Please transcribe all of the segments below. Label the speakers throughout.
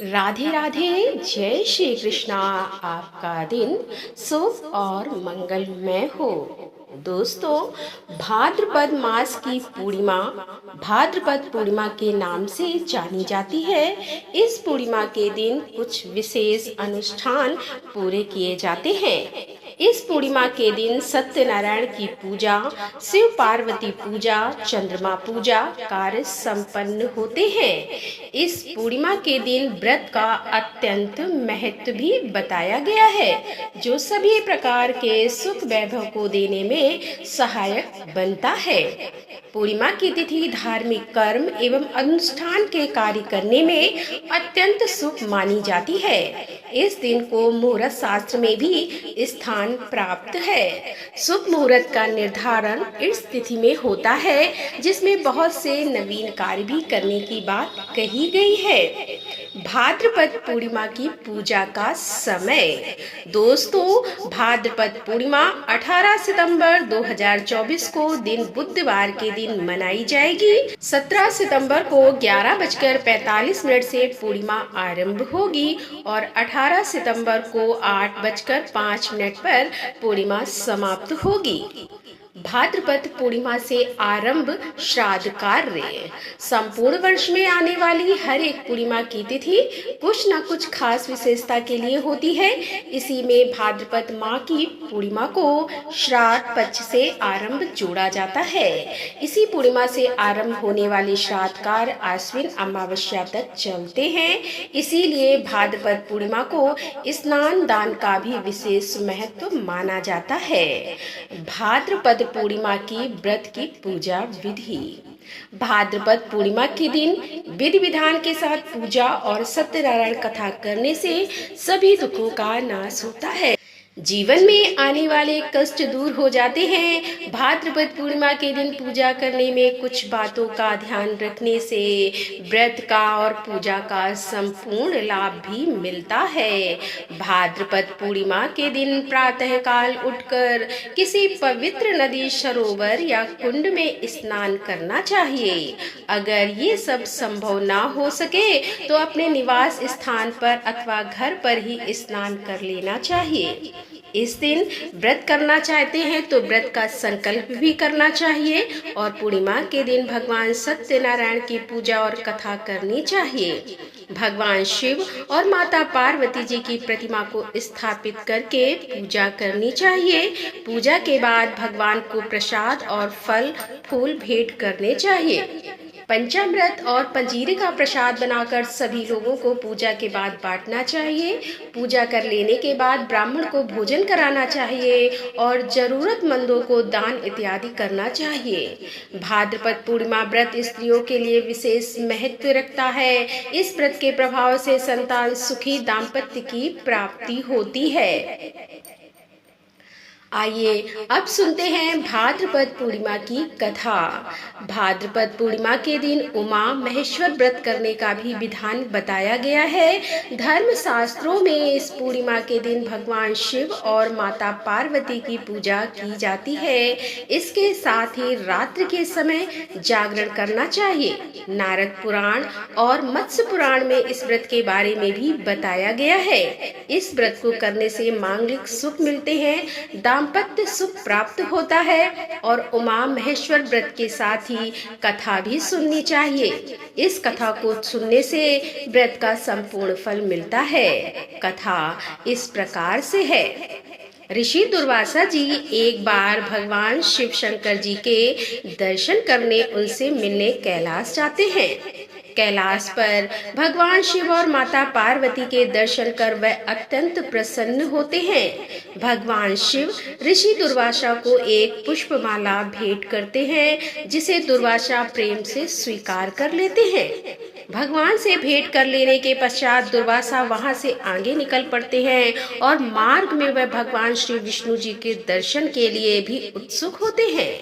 Speaker 1: राधे राधे। जय श्री कृष्णा। आपका दिन शुभ और मंगलमय हो। दोस्तों, भाद्रपद मास की पूर्णिमा भाद्रपद पूर्णिमा के नाम से जानी जाती है। इस पूर्णिमा के दिन कुछ विशेष अनुष्ठान पूरे किए जाते हैं। इस पूर्णिमा के दिन सत्यनारायण की पूजा, शिव पार्वती पूजा, चंद्रमा पूजा कार्य संपन्न होते हैं। इस पूर्णिमा के दिन व्रत का अत्यंत महत्व भी बताया गया है, जो सभी प्रकार के सुख वैभव को देने में सहायक बनता है। पूर्णिमा की तिथि धार्मिक कर्म एवं अनुष्ठान के कार्य करने में अत्यंत शुभ मानी जाती है। इस दिन को मुहूर्त शास्त्र में भी स्थान प्राप्त है। शुभ मुहूर्त का निर्धारण इस तिथि में होता है, जिसमें बहुत से नवीन कार्य भी करने की बात कही गई है। भाद्रपद पूर्णिमा की पूजा का समय। दोस्तों, भाद्रपद पूर्णिमा 18 सितंबर 2024 को दिन बुधवार के दिन मनाई जाएगी। 17 सितंबर को 11:45 से पूर्णिमा आरंभ होगी और 18 सितंबर को 8:05 पर पूर्णिमा समाप्त होगी। भाद्रपद पूर्णिमा से आरंभ श्राद्ध कार्य। संपूर्ण वर्ष में आने वाली हर एक पूर्णिमा की तिथि कुछ न कुछ खास विशेषता के लिए होती है। इसी में भाद्रपद माह की पूर्णिमा को श्राद्ध पक्ष से आरंभ जोड़ा जाता है। इसी पूर्णिमा से आरंभ होने वाले श्राद्ध कार्य आश्विन अमावस्या तक चलते हैं। इसीलिए भाद्रपद पूर्णिमा को स्नान दान का भी विशेष महत्व माना जाता है। भाद्रपद पूर्णिमा की व्रत की पूजा विधि। भाद्रपद पूर्णिमा के दिन विधि विधान के साथ पूजा और सत्यनारायण कथा करने से सभी दुखों का नाश होता है। जीवन में आने वाले कष्ट दूर हो जाते हैं। भाद्रपद पूर्णिमा के दिन पूजा करने में कुछ बातों का ध्यान रखने से व्रत का और पूजा का संपूर्ण लाभ भी मिलता है। भाद्रपद पूर्णिमा के दिन प्रातः काल उठकर किसी पवित्र नदी, सरोवर या कुंड में स्नान करना चाहिए। अगर ये सब संभव ना हो सके तो अपने निवास स्थान पर अथवा घर पर ही स्नान कर लेना चाहिए। इस दिन व्रत करना चाहते हैं तो व्रत का संकल्प भी करना चाहिए और पूर्णिमा के दिन भगवान सत्यनारायण की पूजा और कथा करनी चाहिए। भगवान शिव और माता पार्वती जी की प्रतिमा को स्थापित करके पूजा करनी चाहिए। पूजा के बाद भगवान को प्रसाद और फल फूल भेंट करने चाहिए। पंचामृत और पंजीरी का प्रसाद बनाकर सभी लोगों को पूजा के बाद बांटना चाहिए। पूजा कर लेने के बाद ब्राह्मण को भोजन कराना चाहिए और जरूरतमंदों को दान इत्यादि करना चाहिए। भाद्रपद पूर्णिमा व्रत स्त्रियों के लिए विशेष महत्व रखता है। इस व्रत के प्रभाव से संतान सुखी दाम्पत्य की प्राप्ति होती है। आइए अब सुनते हैं भाद्रपद पूर्णिमा की कथा। भाद्रपद पूर्णिमा के दिन उमा महेश्वर व्रत करने का भी विधान बताया गया है। धर्म शास्त्रों में इस पूर्णिमा के दिन भगवान शिव और माता पार्वती की पूजा की जाती है। इसके साथ ही रात्रि के समय जागरण करना चाहिए। नारद पुराण और मत्स्य पुराण में इस व्रत के बारे में भी बताया गया है। इस व्रत को करने से मांगलिक सुख मिलते हैं, दाम्पत्य सुख प्राप्त होता है और उमा महेश्वर व्रत के साथ ही कथा भी सुननी चाहिए। इस कथा को सुनने से व्रत का संपूर्ण फल मिलता है। कथा इस प्रकार से है। ऋषि दुर्वासा जी एक बार भगवान शिव शंकर जी के दर्शन करने उनसे मिलने कैलाश जाते हैं। कैलाश पर भगवान शिव और माता पार्वती के दर्शन कर वह अत्यंत प्रसन्न होते हैं। भगवान शिव ऋषि दुर्वासा को एक पुष्पमाला भेंट करते हैं, जिसे दुर्वासा प्रेम से स्वीकार कर लेते हैं। भगवान से भेंट कर लेने के पश्चात दुर्वासा वहां से आगे निकल पड़ते हैं और मार्ग में वह भगवान श्री विष्णु जी के दर्शन के लिए भी उत्सुक होते हैं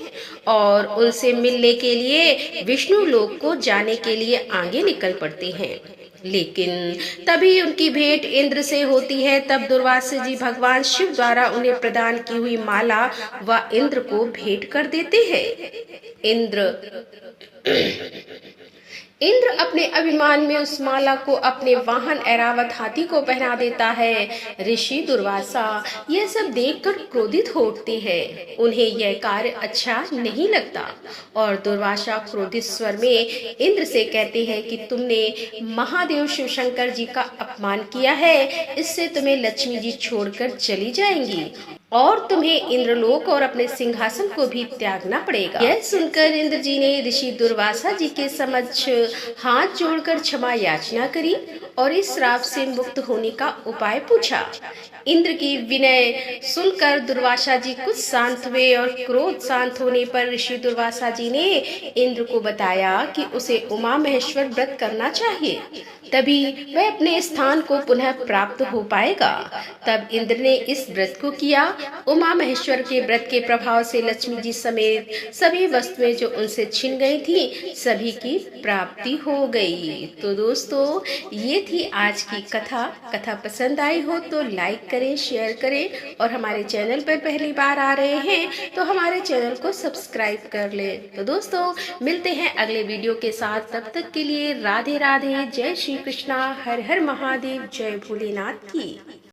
Speaker 1: और उनसे मिलने के लिए विष्णु लोक को जाने के लिए आगे निकल पड़ते हैं। लेकिन तभी उनकी भेंट इंद्र से होती है। तब दुर्वासा जी भगवान शिव द्वारा उन्हें प्रदान की हुई माला व इंद्र को भेंट कर देते हैं। इंद्र अपने अभिमान में उस माला को अपने वाहन ऐरावत हाथी को पहना देता है। ऋषि दुर्वासा यह सब देखकर क्रोधित हो उठते हैं। उन्हें यह कार्य अच्छा नहीं लगता और दुर्वासा क्रोधित स्वर में इंद्र से कहते हैं कि तुमने महादेव शिव शंकर जी का अपमान किया है, इससे तुम्हें लक्ष्मी जी छोड़कर चली जाएंगी और तुम्हें इंद्रलोक और अपने सिंहासन को भी त्यागना पड़ेगा। यह सुनकर इंद्र जी ने ऋषि दुर्वासा जी के समक्ष हाथ जोड़कर क्षमा याचना करी और इस श्राप से मुक्त होने का उपाय पूछा। इंद्र की विनय सुनकर दुर्वासा जी कुछ शांत हुए और क्रोध शांत होने पर ऋषि दुर्वासा जी ने इंद्र को बताया कि उसे उमा महेश्वर व्रत करना चाहिए, तभी वह अपने स्थान को पुनः प्राप्त हो पाएगा। तब इंद्र ने इस व्रत को किया। उमा महेश्वर के व्रत के प्रभाव से लक्ष्मी जी समेत सभी वस्तुएं जो उनसे छिन गई थी सभी की प्राप्ति हो गई। तो दोस्तों ये थी आज की कथा। कथा पसंद आई हो तो लाइक करें, शेयर करें और हमारे चैनल पर पहली बार आ रहे हैं तो हमारे चैनल को सब्सक्राइब कर लें। तो दोस्तों मिलते हैं अगले वीडियो के साथ, तब तक के लिए राधे राधे, जय श्री कृष्णा, हर हर महादेव, जय भोलेनाथ की।